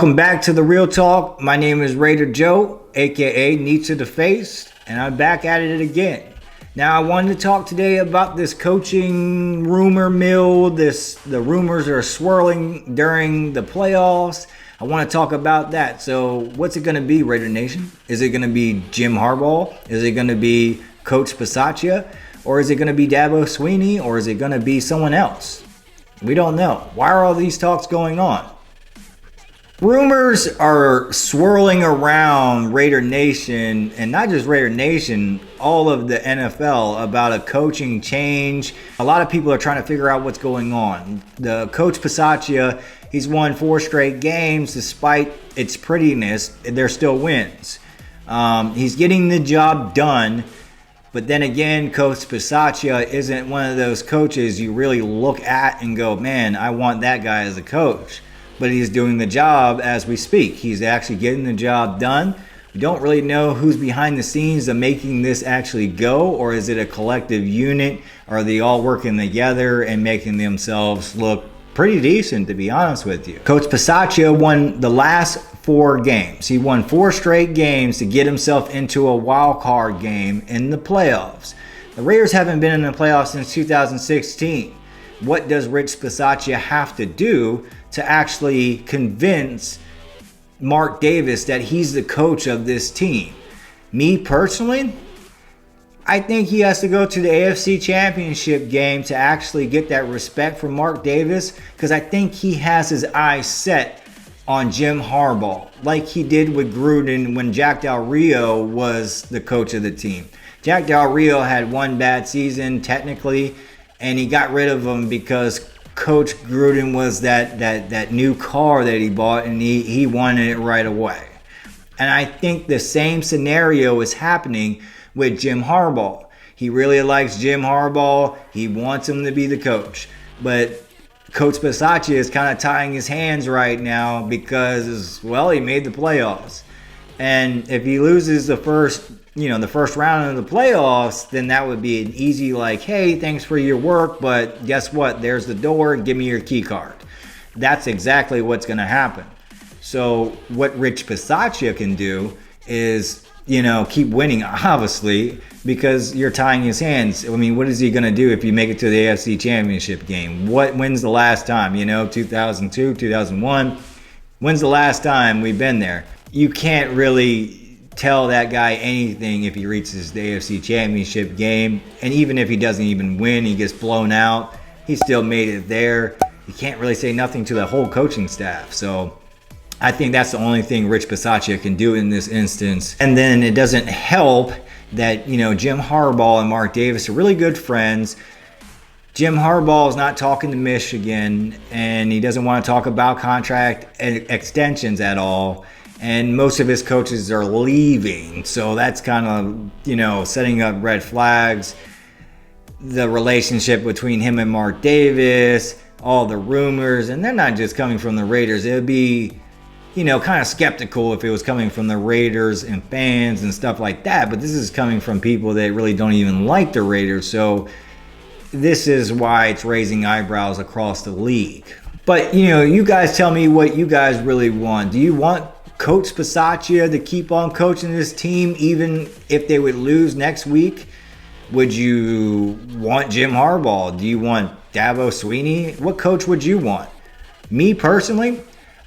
Welcome back to the Real Talk. My name is Raider Joe, aka Knee to the Face, and I'm back at it again. Now, I wanted to talk today about this coaching rumor mill. The rumors are swirling during the playoffs. I want to talk about that. So, what's it going to be, Raider Nation? Is it going to be Jim Harbaugh? Is it going to be Coach Bisaccia? Or is it going to be Dabo Swinney? Or is it going to be someone else? We don't know. Why are all these talks going on? Rumors are swirling around Raider Nation, and not just Raider Nation, all of the NFL about a coaching change. A lot of people are trying to figure out what's going on. The Coach Bisaccia, he's won 4 straight games. Despite its prettiness, they're still wins. He's getting the job done. But then again, Coach Bisaccia isn't one of those coaches you really look at and go, man, I want that guy as a coach. But he's doing the job as we speak. He's actually getting the job done. We don't really know who's behind the scenes of making this actually go, or is it a collective unit? Are they all working together and making themselves look pretty decent, to be honest with you? Coach Bisaccia won the last 4 games. He won 4 straight games to get himself into a wild card game in the playoffs. The Raiders haven't been in the playoffs since 2016. What does Rich Bisaccia have to do to actually convince Mark Davis that he's the coach of this team? Me personally, I think he has to go to the AFC Championship game to actually get that respect from Mark Davis, because I think he has his eyes set on Jim Harbaugh, like he did with Gruden when Jack Del Rio was the coach of the team. Jack Del Rio had 1 bad season technically, and he got rid of him because Coach Gruden was that new car that he bought, and he wanted it right away. And I think the same scenario is happening with Jim Harbaugh. He really likes Jim Harbaugh. He wants him to be the coach. But Coach Bisaccia is kind of tying his hands right now because, well, he made the playoffs. And if he loses the first round of the playoffs, then that would be an easy, like, hey, thanks for your work, but guess what? There's the door. Give me your key card. That's exactly what's going to happen. So what Rich Bisaccia can do is, keep winning, obviously, because you're tying his hands. I mean, what is he going to do if you make it to the AFC Championship game? When's the last time? 2002, 2001. When's the last time we've been there? You can't really tell that guy anything if he reaches the AFC Championship game. And even if he doesn't even win, he gets blown out, he still made it there. You can't really say nothing to the whole coaching staff. So I think that's the only thing Rich Bisaccia can do in this instance. And then it doesn't help that, Jim Harbaugh and Mark Davis are really good friends. Jim Harbaugh is not talking to Michigan, and he doesn't want to talk about contract extensions at all. And most of his coaches are leaving. So that's kind of, setting up red flags. The relationship between him and Mark Davis, all the rumors, and they're not just coming from the Raiders. It would be, kind of skeptical if it was coming from the Raiders and fans and stuff like that. But this is coming from people that really don't even like the Raiders. So this is why it's raising eyebrows across the league. But, you guys tell me what you guys really want. Do you want Coach Bisaccia to keep on coaching this team even if they would lose next week? Would you want Jim Harbaugh? Do you want Dabo Swinney? What coach would you want? Me personally,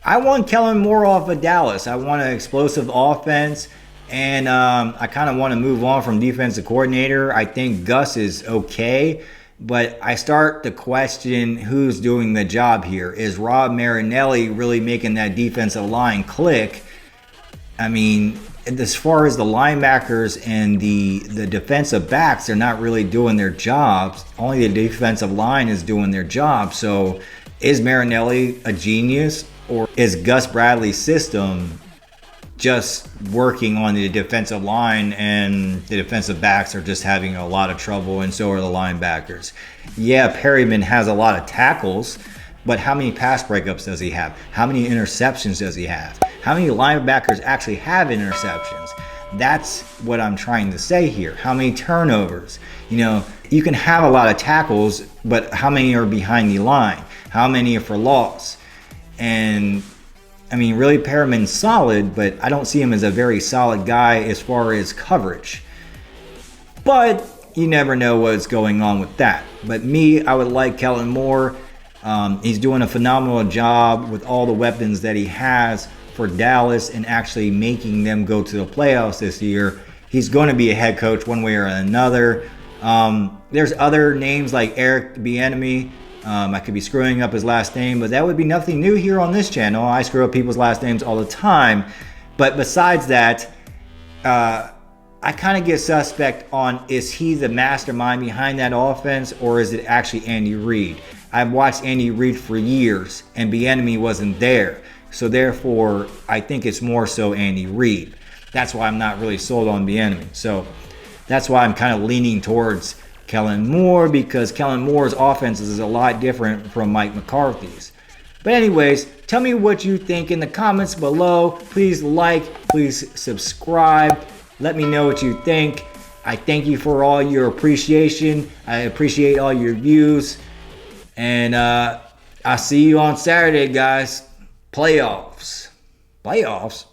I want Kellen Moore off of Dallas. I want an explosive offense, and I kind of want to move on from defensive coordinator. I think Gus is okay, but I start to question who's doing the job here. Is Rob Marinelli really making that defensive line click? I mean, as far as the linebackers and the defensive backs, they're not really doing their jobs. Only the defensive line is doing their job. So is Marinelli a genius, or is Gus Bradley's system just working on the defensive line and the defensive backs are just having a lot of trouble, and so are the linebackers? Yeah, Perryman has a lot of tackles, but how many pass breakups does he have? How many interceptions does he have? How many linebackers actually have interceptions? That's what I'm trying to say here. How many turnovers? You can have a lot of tackles, but how many are behind the line? How many are for loss? And I mean, really Perriman's solid, but I don't see him as a very solid guy as far as coverage. But you never know what's going on with that. But me, I would like Kellen Moore. He's doing a phenomenal job with all the weapons that he has for Dallas and actually making them go to the playoffs this year. He's going to be a head coach one way or another. There's other names like Eric Bieniemy. I could be screwing up his last name, but that would be nothing new here on this channel. I screw up people's last names all the time. But besides that, I kind of get suspect on, is he the mastermind behind that offense, or is it actually Andy Reid? I've watched Andy Reid for years, and Bieniemy wasn't there. So therefore, I think it's more so Andy Reid. That's why I'm not really sold on Bieniemy. So that's why I'm kind of leaning towards Kellen Moore, because Kellen Moore's offense is a lot different from Mike McCarthy's. But anyways, tell me what you think in the comments below. Please like, please subscribe. Let me know what you think. I thank you for all your appreciation. I appreciate all your views. And I'll see you on Saturday, guys. Playoffs. Playoffs?